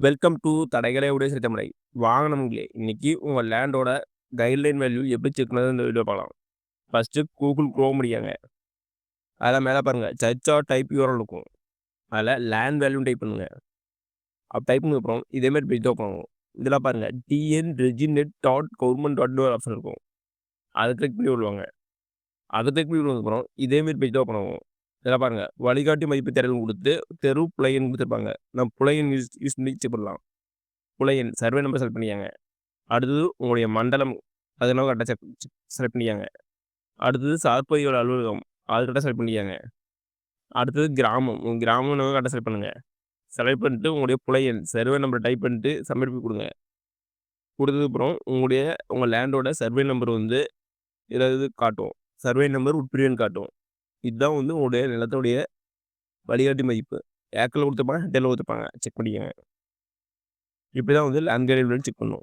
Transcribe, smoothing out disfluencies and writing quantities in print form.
Welcome to தடைகளை உடைய சித்தமலை. வாகனங்களே இன்னைக்கு உங்க லேண்டோட கைட்லைன் வேல்யூ எப்படி செக் பண்ணது இந்த வீடியோ பார்க்கலாம். ஃபர்ஸ்ட் கூகுள் குரோம் முடியாங்க. அதில் மேலே பாருங்க சர்ச் ஆர் டைப் யூஆர்எல் இருக்கும். அதில் லேண்ட் வேல்யூ டைப் பண்ணுங்க. அப்போ டைப் பண்ணி அப்புறம் இதேமாதிரி பேஜ் ஓப்பன் ஆகும். இதெல்லாம் பாருங்க TN REGINET dot government dot ஒரு ஆப்ஷன் இருக்கும். அதை கிளிக் பண்ணி விடுவாங்க. அதை கிளிக் பண்ணி விடுவதுக்கப்புறம் இதேமாரி பேஜ் ஓப்பன் ஆகும். இதெல்லாம் பாருங்க வழிகாட்டி மதிப்பு தேடல் கொடுத்து தெரு புலையன் கொடுத்துருப்பாங்க. நம்ம புலையன் யூஸ் பண்ணி செக் பண்ணலாம். புலையன் சர்வே நம்பர் செலக்ட் பண்ணியாங்க. அடுத்தது உங்களுடைய மண்டலம் அதெல்லாம் கரெக்டாக செலக்ட் பண்ணியாங்க. அடுத்தது சார்பதியோட அலுவலகம் அது கரெக்டாக செலக்ட் பண்ணியாங்க. அடுத்தது கிராமம் உங்கள் கிராமம் கரெக்டாக செலக்ட் பண்ணுங்கள். செலக்ட் பண்ணிட்டு உங்களுடைய புலையன் சர்வே நம்பர் டைப் பண்ணிட்டு சப்மிட் பண்ணி கொடுங்க. கொடுத்ததுக்கப்புறம் உங்கள் லேண்டோட சர்வே நம்பர் வந்து ஏதாவது காட்டும். சர்வே நம்பர் உட்பிரிவுன்னு காட்டும். இதுதான் வந்து உங்களுடைய நிலத்துடைய வழிகாட்டி மதிப்பு. ஏக்கரில் கொடுத்துருப்பாங்க, ஹெக்டேரில் கொடுத்துருப்பாங்க. செக் பண்ணிக்கோங்க. இப்படி தான் வந்து லேண்ட் கைட்லைன் செக் பண்ணும்.